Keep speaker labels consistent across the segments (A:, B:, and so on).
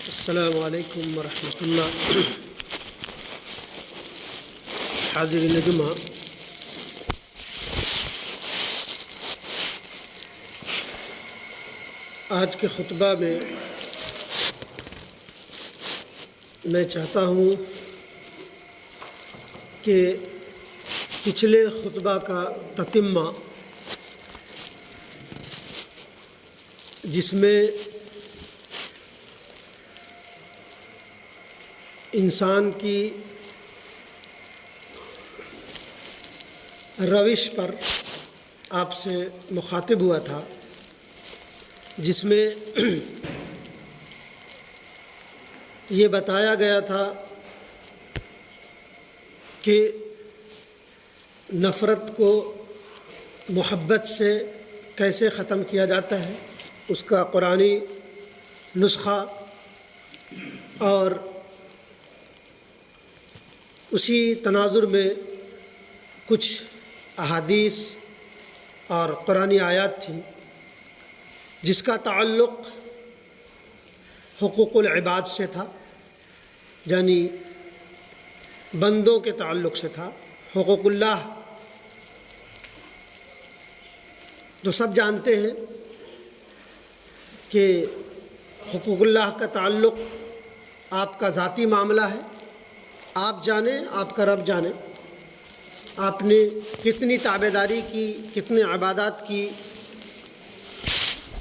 A: السلام علیکم ورحمۃ اللہ۔ حاضرین جمعہ، آج کے خطبہ میں میں چاہتا ہوں کہ پچھلے خطبہ کا تتمہ، جس میں انسان کی روش پر آپ سے مخاطب ہوا تھا، جس میں یہ بتایا گیا تھا کہ نفرت کو محبت سے کیسے ختم کیا جاتا ہے، اس کا قرآنی نسخہ، اور اسی تناظر میں کچھ احادیث اور قرآنی آیات تھیں جس کا تعلق حقوق العباد سے تھا، یعنی بندوں کے تعلق سے تھا۔ حقوق اللہ تو سب جانتے ہیں کہ حقوق اللہ کا تعلق آپ کا ذاتی معاملہ ہے، آپ جانیں، آپ کا رب جانے، آپ نے کتنی تابعداری کی، کتنے عبادات کی،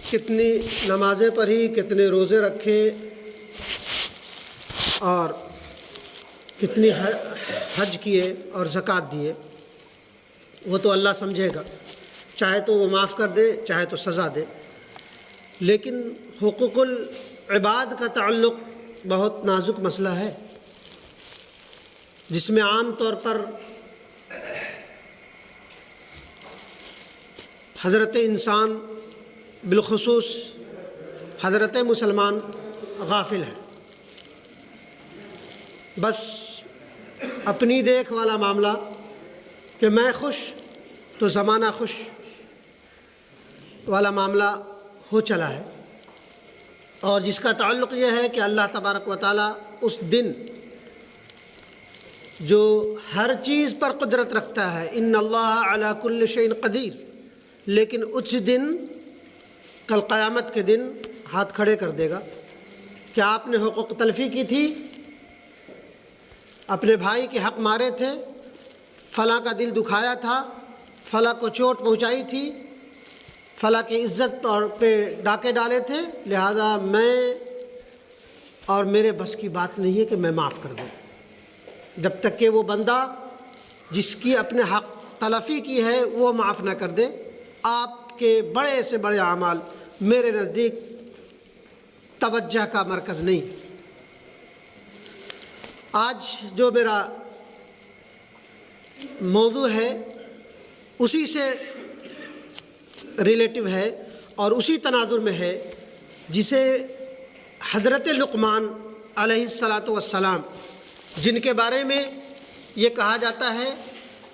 A: کتنی نمازیں پڑھی، کتنے روزے رکھے، اور کتنی حج کیے اور زکوٰۃ دیے، وہ تو اللہ سمجھے گا، چاہے تو وہ معاف کر دے، چاہے تو سزا دے۔ لیکن حقوق العباد کا تعلق بہت نازک مسئلہ ہے، جس میں عام طور پر حضرت انسان، بالخصوص حضرت مسلمان، غافل ہے۔ بس اپنی دیکھ والا معاملہ کہ میں خوش تو زمانہ خوش والا معاملہ ہو چلا ہے، اور جس کا تعلق یہ ہے کہ اللہ تبارک و تعالیٰ اس دن جو ہر چیز پر قدرت رکھتا ہے، ان اللہ علی کل شیء قدیر، لیکن اس دن، کل قیامت کے دن، ہاتھ کھڑے کر دے گا کہ آپ نے حقوق تلفی کی تھی، اپنے بھائی کے حق مارے تھے، فلاں کا دل دکھایا تھا، فلاں کو چوٹ پہنچائی تھی، فلاں کی عزت اور پہ ڈاکے ڈالے تھے، لہذا میں اور میرے بس کی بات نہیں ہے کہ میں معاف کر دوں، جب تک کہ وہ بندہ جس کی اپنے حق تلفی کی ہے وہ معاف نہ کر دے۔ آپ کے بڑے سے بڑے اعمال میرے نزدیک توجہ کا مرکز نہیں۔ آج جو میرا موضوع ہے اسی سے ریلیٹو ہے اور اسی تناظر میں ہے، جسے حضرت لقمان علیہ السلام، جن کے بارے میں یہ کہا جاتا ہے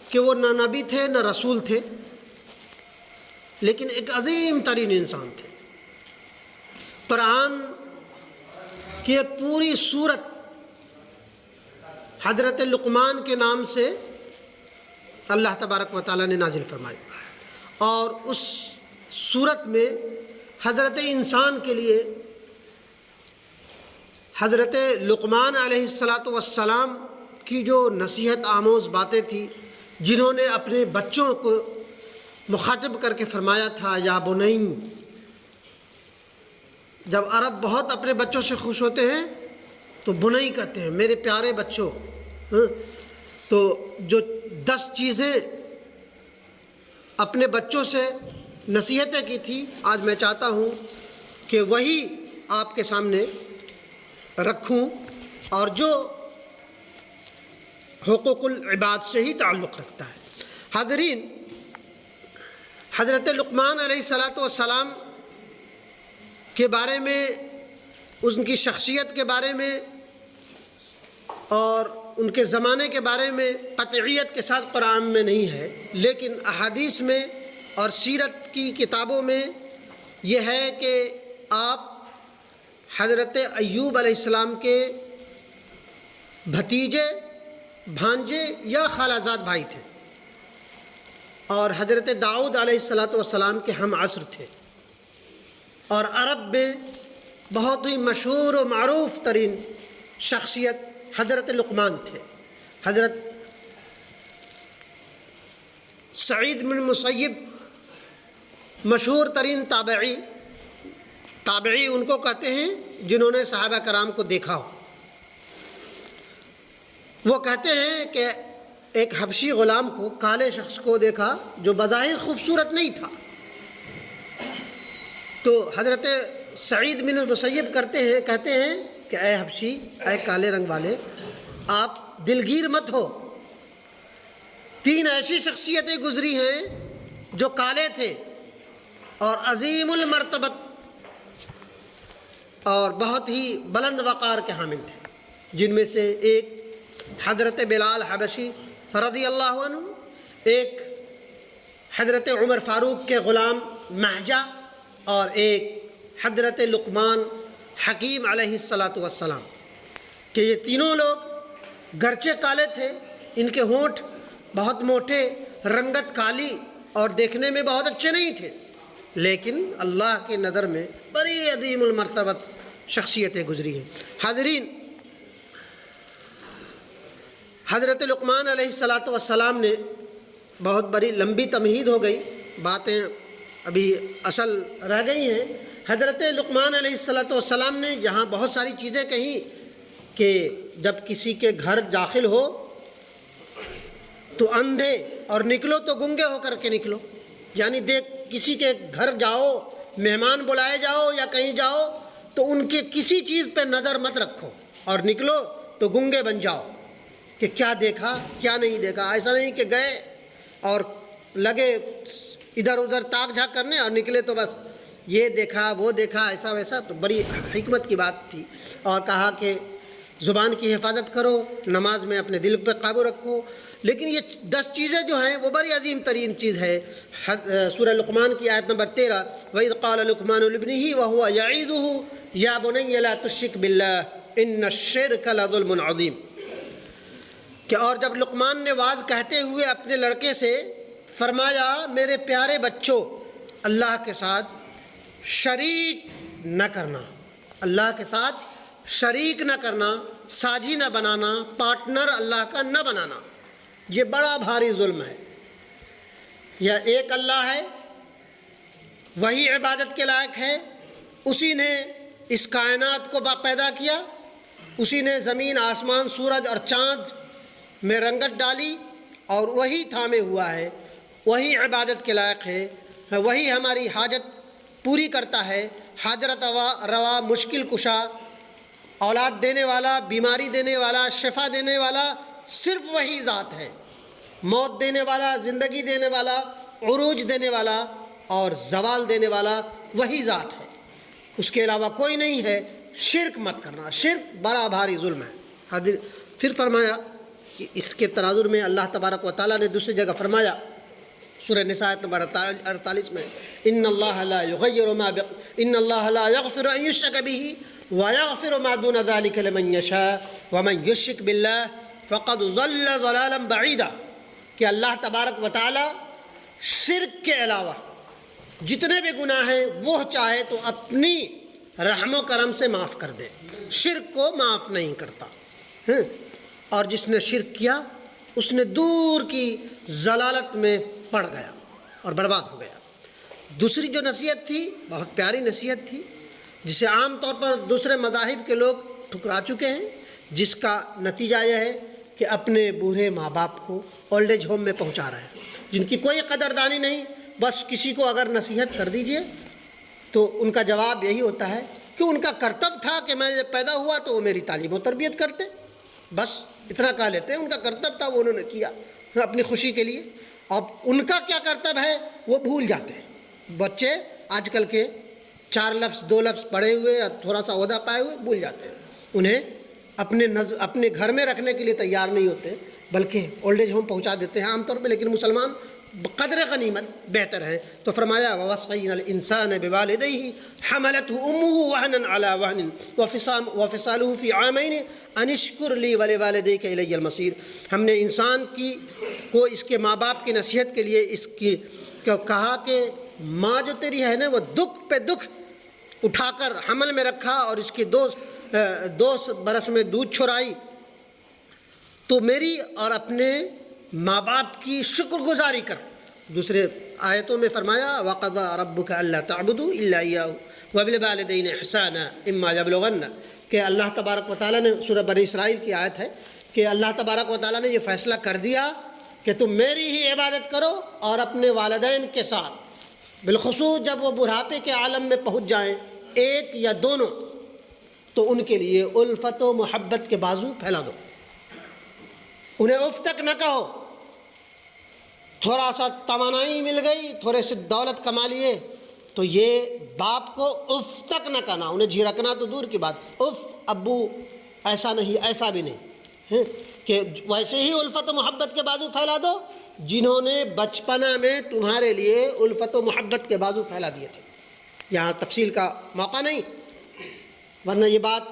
A: کہ وہ نہ نبی تھے نہ رسول تھے، لیکن ایک عظیم ترین انسان تھے۔ قرآن کی ایک پوری سورت حضرت لقمان کے نام سے اللہ تبارک و تعالیٰ نے نازل فرمائی، اور اس سورت میں حضرت انسان کے لیے حضرت لقمان علیہ السلام کی جو نصیحت آموز باتیں تھیں، جنہوں نے اپنے بچوں کو مخاطب کر کے فرمایا تھا، یا بنی۔ جب عرب بہت اپنے بچوں سے خوش ہوتے ہیں تو بنی کہتے ہیں، میرے پیارے بچوں۔ تو جو 10 چیزیں اپنے بچوں سے نصیحتیں کی تھی، آج میں چاہتا ہوں کہ وہی آپ کے سامنے رکھوں، اور جو حقوق العباد سے ہی تعلق رکھتا ہے۔ حاضرین، حضرت لقمان علیہ السلام کے بارے میں، ان کی شخصیت کے بارے میں اور ان کے زمانے کے بارے میں قطعیت کے ساتھ قرآن میں نہیں ہے، لیکن احادیث میں اور سیرت کی کتابوں میں یہ ہے کہ آپ حضرت ایوب علیہ السلام کے بھتیجے، بھانجے یا خالازاد بھائی تھے، اور حضرت داؤد علیہ السلام کے ہم عصر تھے، اور عرب میں بہت ہی مشہور و معروف ترین شخصیت حضرت لقمان تھے۔ حضرت سعید بن مسیب مشہور ترین تابعی ان کو کہتے ہیں جنہوں نے صحابہ کرام کو دیکھا ہو۔ وہ کہتے ہیں کہ ایک حبشی غلام کو، کالے شخص کو دیکھا جو بظاہر خوبصورت نہیں تھا، تو حضرت سعید بن مسیب کہتے ہیں کہ اے حبشی، اے کالے رنگ والے، آپ دلگیر مت ہو، 3 ایسی شخصیتیں گزری ہیں جو کالے تھے اور عظیم المرتبت اور بہت ہی بلند وقار کے حامل تھے، جن میں سے ایک حضرت بلال حبشی رضی اللہ عنہ، ایک حضرت عمر فاروق کے غلام مہجہ، اور ایک حضرت لقمان حکیم علیہ السلام، کہ یہ تینوں لوگ گرچہ کالے تھے، ان کے ہونٹ بہت موٹے، رنگت کالی اور دیکھنے میں بہت اچھے نہیں تھے، لیکن اللہ کی نظر میں بڑی عظیم المرتبت شخصیتیں گزری ہیں۔ حاضرین، حضرت لقمان علیہ السلام نے بہت بڑی لمبی تمہید ہو گئی، باتیں ابھی اصل رہ گئی ہیں۔ حضرت لقمان علیہ السلام نے یہاں بہت ساری چیزیں کہیں کہ جب کسی کے گھر داخل ہو تو اندھے اور نکلو تو گنگے ہو کر کے نکلو، یعنی کسی کے گھر جاؤ، مہمان بلائے جاؤ یا کہیں جاؤ تو ان کے کسی چیز پہ نظر مت رکھو، اور نکلو تو گنگے بن جاؤ کہ کیا دیکھا کیا نہیں دیکھا۔ ایسا نہیں کہ گئے اور لگے ادھر ادھر تاک جھاک کرنے اور نکلے تو بس یہ دیکھا وہ دیکھا ایسا ویسا، تو بڑی حکمت کی بات تھی۔ اور کہا کہ زبان کی حفاظت کرو، نماز میں اپنے دل پہ قابو رکھو، لیکن یہ 10 چیزیں جو ہیں وہ بڑی عظیم ترین چیز ہے۔ سورہ لقمان کی آیت نمبر 13، وَإِذْ قَالَ لُقْمَانُ لِابْنِهِ وَهُوَ يَعِظُهُ يَا بُنَيَّ لَا تُشْرِكْ بِاللَّهِ إِنَّ الشِّرْكَ لَظُلْمٌ عَظِيمٌ، کہ اور جب لقمان نے واعظ کہتے ہوئے اپنے لڑکے سے فرمایا، میرے پیارے بچوں، اللہ کے ساتھ شریک نہ کرنا، اللہ کے ساتھ شریک نہ کرنا، ساجھی نہ بنانا، پارٹنر اللہ کا نہ بنانا، یہ بڑا بھاری ظلم ہے۔ یہ ایک اللہ ہے، وہی عبادت کے لائق ہے، اسی نے اس کائنات کو پیدا کیا، اسی نے زمین، آسمان، سورج اور چاند میں رنگت ڈالی، اور وہی تھامے ہوا ہے، وہی عبادت کے لائق ہے، وہی ہماری حاجت پوری کرتا ہے، حاجت روا، مشکل کشا، اولاد دینے والا، بیماری دینے والا، شفا دینے والا صرف وہی ذات ہے، موت دینے والا، زندگی دینے والا، عروج دینے والا اور زوال دینے والا وہی ذات ہے، اس کے علاوہ کوئی نہیں ہے۔ شرک مت کرنا، شرک بڑا بھاری ظلم ہے۔ پھر فرمایا کہ اس کے تناظر میں اللہ تبارک و تعالیٰ نے دوسری جگہ فرمایا، سورہ نساء نمبر 48 میں، ان اللہ لا یغفر ان یشرک بہ ویغفر ما دون ذلک لمن یشاء ومن یشرک باللہ فقد ضل ضلالا بعیدا، کہ اللہ تبارک و تعالی شرک کے علاوہ جتنے بھی گناہ ہیں وہ چاہے تو اپنی رحم و کرم سے معاف کر دے، شرک کو معاف نہیں کرتا، اور جس نے شرک کیا اس نے دور کی ضلالت میں پڑ گیا اور برباد ہو گیا۔ دوسری جو نصیحت تھی بہت پیاری نصیحت تھی، جسے عام طور پر دوسرے مذاہب کے لوگ ٹھکرا چکے ہیں، جس کا نتیجہ یہ ہے کہ اپنے بوڑھے ماں باپ کو اولڈ ایج ہوم میں پہنچا رہے ہیں، جن کی کوئی قدردانی نہیں، بس کسی کو اگر نصیحت کر دیجئے تو ان کا جواب یہی ہوتا ہے کہ ان کا کرتب تھا کہ میں پیدا ہوا تو وہ میری تعلیم و تربیت کرتے، بس اتنا کہہ لیتے ہیں، ان کا کرتب تھا وہ انہوں نے کیا اپنی خوشی کے لیے۔ اب ان کا کیا کرتب ہے وہ بھول جاتے ہیں۔ بچے آج کل کے 4 لفظ 2 لفظ پڑھے ہوئے یا تھوڑا سا عہدہ پائے ہوئے بھول جاتے ہیں، انہیں اپنے گھر میں رکھنے کے لیے تیار نہیں ہوتے، بلکہ اولڈ ایج ہوم پہنچا دیتے ہیں عام طور پہ۔ لیکن مسلمان قدر غنیمت بہتر ہیں۔ تو فرمایا وَوَصَّيْنَا الْإِنسَانَ بِوَالِدَيْهِ حَمَلَتْهُ أُمُّهُ وَهْنًا عَلَى وَهْنٍ وَفِصَالُهُ فِي عَامَيْنِ أَنِ اشْكُرْ لِي وَلِوَالِدَيْكَ إِلَيَّ الْمَصِيرُ۔ ہم نے انسان کو اس کے ماں باپ کی نصیحت کے لیے اس کی کہا کہ ماں جو تیری ہے نا وہ دکھ پہ دکھ اٹھا کر حمل میں رکھا اور اس کی دو برس میں دودھ چھڑائی، تو میری اور اپنے ماں باپ کی شکر گزاری کر۔ دوسرے آیتوں میں فرمایا وَقَضَىٰ رَبُّكَ أَلَّا تَعْبُدُوا إِلَّا إِيَّاهُ وَبِالْوَالِدَيْنِ إِحْسَانًا إِمَّا يَبْلُغَنَّ، کہ اللہ تبارک و تعالیٰ نے سورہ بنی اسرائیل کی آیت ہے کہ اللہ تبارک و تعالیٰ نے یہ فیصلہ کر دیا کہ تم میری ہی عبادت کرو اور اپنے والدین کے ساتھ، بالخصوص جب وہ بڑھاپے کے عالم میں پہنچ جائیں، ایک یا دونوں، تو ان کے لیے الفت و محبت کے بازو پھیلا دو، انہیں اف تک نہ کہو۔ تھوڑا سا توانائی مل گئی، تھوڑے سے دولت کما لیے، تو یہ باپ کو اف تک نہ کہنا، انہیں جھڑکنا تو دور کی بات، اف ابو ایسا نہیں، ایسا بھی نہیں، کہ ویسے ہی الفت و محبت کے بازو پھیلا دو جنہوں نے بچپنا میں تمہارے لیے الفت و محبت کے بازو پھیلا دیے تھے۔ یہاں تفصیل کا موقع نہیں، ورنہ یہ بات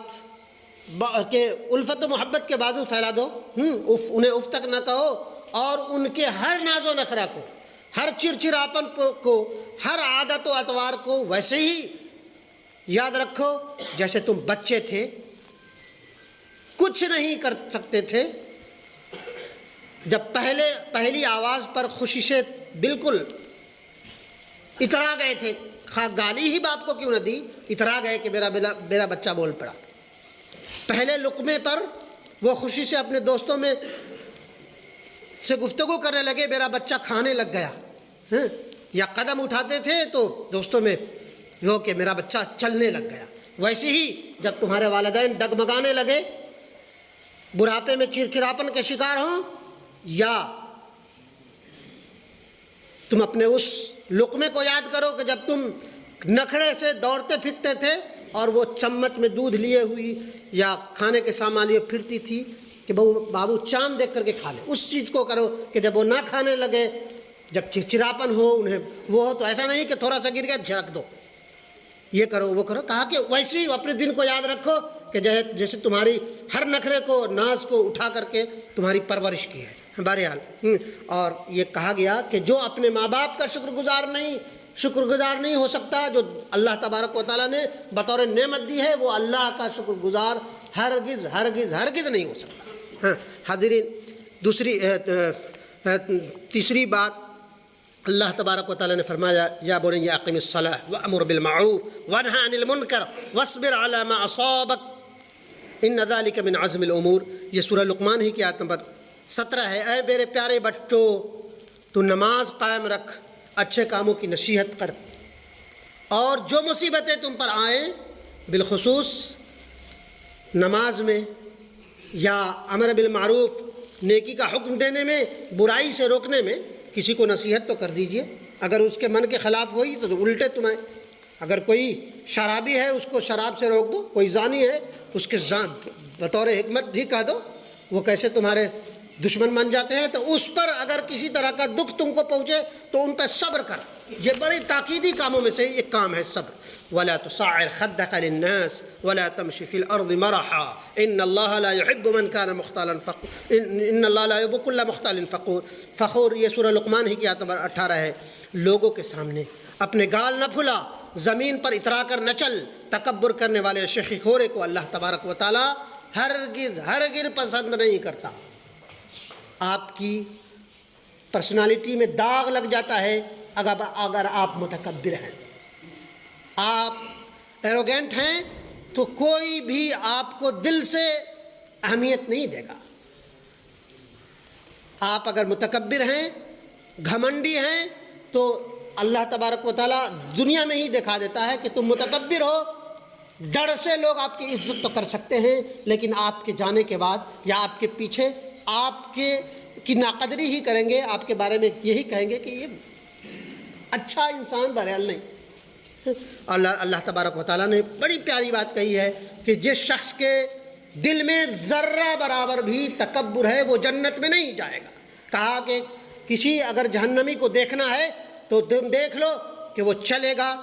A: کہ الفت و محبت کے بازو پھیلا دو، انہیں اف تک نہ کہو، اور ان کے ہر ناز و نخرہ کو، ہر چرچراپن کو، ہر عادت و اطوار کو ویسے ہی یاد رکھو جیسے تم بچے تھے، کچھ نہیں کر سکتے تھے، جب پہلی آواز پر خوشی سے بالکل اترا گئے تھے، گالی ہی باپ کو کیوں نہ دی، اترا گئے کہ میرا بچہ بول پڑا۔ پہلے لقمے پر وہ خوشی سے اپنے دوستوں میں سے گفتگو کرنے لگے، میرا بچہ کھانے لگ گیا، یا قدم اٹھاتے تھے تو دوستوں میں یہ کہ میرا بچہ چلنے لگ گیا۔ ویسے ہی جب تمہارے والدین ڈگمگانے لگے، بڑھاپے میں چڑچڑاپن کے شکار ہوں، یا تم اپنے اس لقمے کو یاد کرو کہ جب تم نخرے سے دوڑتے پھرتے تھے اور وہ چمچ میں دودھ لیے ہوئی یا کھانے کے سامان لیے پھرتی تھی کہ بابو چاند دیکھ کر کے کھا لے، اس چیز کو کرو کہ جب وہ نہ کھانے لگے، جب چڑچڑاپن ہو، انہیں وہ ہو، تو ایسا نہیں کہ تھوڑا سا گر گیا جھڑک دو، یہ کرو وہ کرو۔ کہا کہ ویسے ہی اپنے دن کو یاد رکھو کہ جیسے تمہاری ہر نخرے کو، ناز کو اٹھا کر کے تمہاری پرورش کی ہے۔ بہرحال اور یہ کہا گیا کہ جو اپنے ماں باپ کا شکر گزار نہیں ہو سکتا، جو اللہ تبارک و تعالیٰ نے بطور نعمت دی ہے، وہ اللہ کا شکر گزار ہرگز ہرگز ہرگز نہیں ہو سکتا۔ حاضرین، تیسری بات اللہ تبارک و تعالیٰ نے فرمایا یا بنی اقم الصلاۃ وامر بالمعروف وانہی عن المنکر واصبر علی ما اصابک ان ذلک من عزم الامور۔ یہ سورہ لقمان ہی کی آیت نمبر 17 ہے۔ اے میرے پیارے بچوں، تو نماز قائم رکھ، اچھے کاموں کی نصیحت کر، اور جو مصیبتیں تم پر آئیں، بالخصوص نماز میں یا امر بالمعروف نیکی کا حکم دینے میں، برائی سے روکنے میں، کسی کو نصیحت تو کر دیجئے۔ اگر اس کے من کے خلاف ہوئی تو الٹے تمہیں، اگر کوئی شرابی ہے اس کو شراب سے روک دو، کوئی زانی ہے اس کے بطور حکمت بھی کہہ دو، وہ کیسے تمہارے دشمن بن جاتے ہیں۔ تو اس پر اگر کسی طرح کا دکھ تم کو پہنچے تو ان پہ صبر کر، یہ بڑی تاکیدی کاموں میں سے ایک کام ہے صبر۔ ولا تصعر خدك للناس ولا تمشي في الارض مرحا ان الله لا يحب من كان مختالا فخور ان الله لا يحب كل مختال فخور۔ یہ سورہ لقمان ہی کی آیت نمبر 18 ہے۔ لوگوں کے سامنے اپنے گال نہ پھلا، زمین پر اترا کر نہ چل، تکبر کرنے والے شیخی خورے کو اللہ تبارک و تعالی ہرگز ہرگز پسند نہیں کرتا۔ آپ کی پرسنالٹی میں داغ لگ جاتا ہے اگر آپ متکبر ہیں، آپ ایروگینٹ ہیں، تو کوئی بھی آپ کو دل سے اہمیت نہیں دے گا۔ آپ اگر متکبر ہیں، گھمنڈی ہیں، تو اللہ تبارک و تعالیٰ دنیا میں ہی دکھا دیتا ہے کہ تم متکبر ہو، ڈر سے لوگ آپ کی عزت تو کر سکتے ہیں، لیکن آپ کے جانے کے بعد یا آپ کے پیچھے آپ کی ناقدری ہی کریں گے، آپ کے بارے میں یہی کہیں گے کہ یہ اچھا انسان بہرحال نہیں۔ اللہ تبارک و تعالیٰ نے بڑی پیاری بات کہی ہے کہ جس شخص کے دل میں ذرہ برابر بھی تکبر ہے وہ جنت میں نہیں جائے گا۔ کہا کہ کسی اگر جہنمی کو دیکھنا ہے تو تم دیکھ لو کہ وہ چلے گا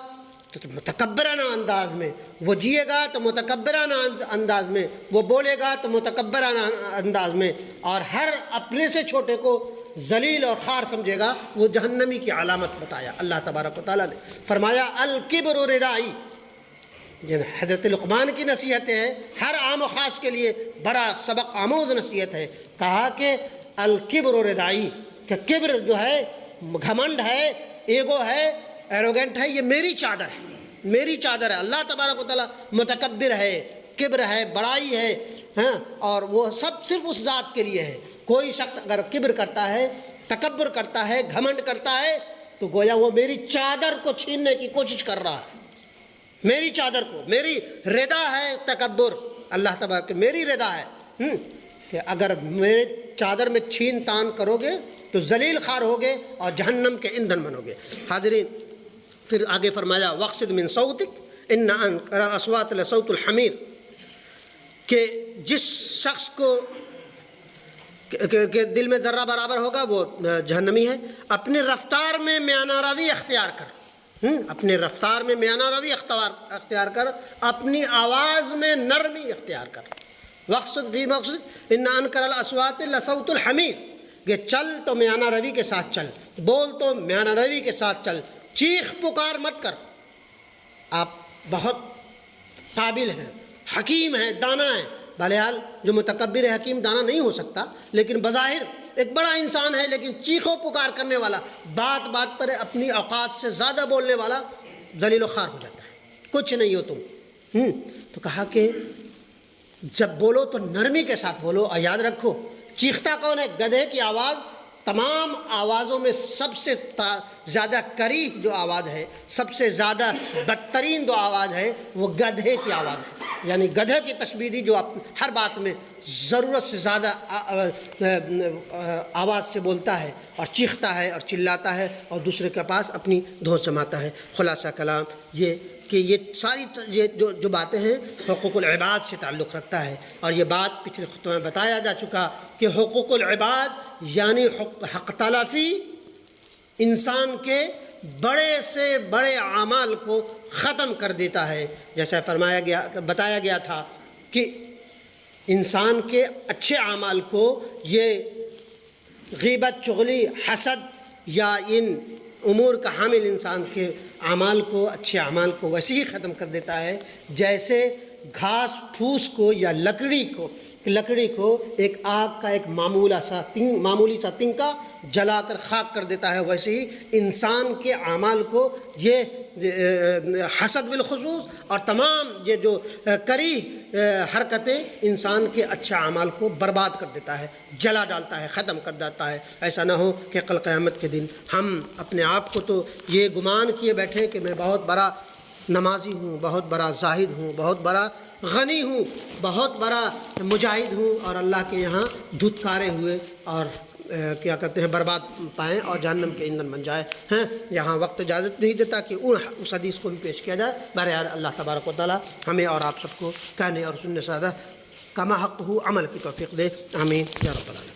A: تو متکبرانہ انداز میں، وہ جیے گا تو متکبرانہ انداز میں، وہ بولے گا تو متکبرانہ انداز میں، اور ہر اپنے سے چھوٹے کو ذلیل اور خوار سمجھے گا، وہ جہنمی کی علامت بتایا اللہ تبارک و تعالیٰ نے۔ فرمایا الکبر ردائی، یہ حضرت لقمان کی نصیحت ہے، ہر عام و خاص کے لیے بڑا سبق آموز نصیحت ہے۔ کہا کہ الکبر ردائی، کہ کبر جو ہے، گھمنڈ ہے، ایگو ہے، ایروگنٹ ہے، یہ میری چادر ہے، میری چادر ہے۔ اللہ تبارک و تعالیٰ متکبر ہے، کبر ہے، بڑائی ہے، ہاں، اور وہ سب صرف اس ذات کے لیے ہے۔ کوئی شخص اگر کبر کرتا ہے، تکبر کرتا ہے، گھمنڈ کرتا ہے، تو گویا وہ میری چادر کو چھیننے کی کوشش کر رہا ہے، میری چادر کو۔ میری رضا ہے تکبر، اللہ تبارک میری رضا ہے کہ اگر میرے چادر میں چھین تان کرو گے تو ذلیل خوار ہوگے اور جہنم کے ایندھن بنو گے۔ حاضرین، پھر آگے فرمایا وَاخْفِضْ مِنْ صَوْتِكَ إِنَّ أَنْكَرَ الْأَصْوَاتِ لَصَوْتُ الْحَمِيرِ، کہ جس شخص کو کہ دل میں ذرہ برابر ہوگا وہ جہنمی ہے۔ اپنی رفتار میں میانہ روی اختیار کر، اپنے رفتار میں میانہ روی اختیار کر، اپنی آواز میں نرمی اختیار کر۔ وَاقْصِدْ فِي مَقْصِدِكَ إِنَّ أَنْكَرَ الْأَصْوَاتِ لَصَوْتُ الْحَمِيرِ، کہ چل تو میانہ روی کے ساتھ چل، بول تو میانہ روی کے ساتھ چل، چیخ پکار مت کر۔ آپ بہت قابل ہیں، حکیم ہیں، دانا ہیں، بہرحال جو متکبر ہے حکیم دانا نہیں ہو سکتا، لیکن بظاہر ایک بڑا انسان ہے، لیکن چیخو پکار کرنے والا، بات بات پر اپنی اوقات سے زیادہ بولنے والا ذلیل و خوار ہو جاتا ہے، کچھ نہیں ہو تم۔ تو کہا کہ جب بولو تو نرمی کے ساتھ بولو، اور یاد رکھو چیختا کون ہے؟ گدھے کی آواز تمام آوازوں میں سب سے زیادہ کریہ جو آواز ہے، سب سے زیادہ بدترین جو آواز ہے، وہ گدھے کی آواز ہے۔ یعنی گدھے کی تشبیہ دی جو ہر بات میں ضرورت سے زیادہ آواز سے بولتا ہے اور چیختا ہے اور چلاتا ہے اور دوسرے کے پاس اپنی دھوس جماتا ہے۔ خلاصہ کلام یہ کہ یہ ساری جو باتیں ہیں حقوق العباد سے تعلق رکھتا ہے، اور یہ بات پچھلے خطبہ میں بتایا جا چکا کہ حقوق العباد یعنی حق تلافی انسان کے بڑے سے بڑے اعمال کو ختم کر دیتا ہے۔ جیسا بتایا گیا تھا کہ انسان کے اچھے اعمال کو یہ غیبت، چغلی، حسد یا ان امور کا حامل انسان کے اعمال کو، اچھے اعمال کو ویسے ہی ختم کر دیتا ہے جیسے گھاس پھوس کو یا لکڑی کو ایک آگ کا ایک معمولی سا تنکا جلا کر خاک کر دیتا ہے، ویسے ہی انسان کے اعمال کو یہ حسد بالخصوص اور تمام یہ جو کریہ حرکتیں انسان کے اچھے اعمال کو برباد کر دیتا ہے، جلا ڈالتا ہے، ختم کر دیتا ہے۔ ایسا نہ ہو کہ کل قیامت کے دن ہم اپنے آپ کو تو یہ گمان کیے بیٹھے کہ میں بہت بڑا نمازی ہوں، بہت بڑا زاہد ہوں، بہت بڑا غنی ہوں، بہت بڑا مجاہد ہوں، اور اللہ کے یہاں دھتکارے ہوئے اور کیا کہتے ہیں برباد پائیں اور جہنم کے ایندھن بن جائے ہیں۔ یہاں وقت اجازت نہیں دیتا کہ اس حدیث کو بھی پیش کیا جائے۔ بہرحال اللہ تبارک و تعالیٰ ہمیں اور آپ سب کو کہنے اور سننے سے زیادہ کما حق ہو عمل کی توفیق دے، آمین یا رب العالمین۔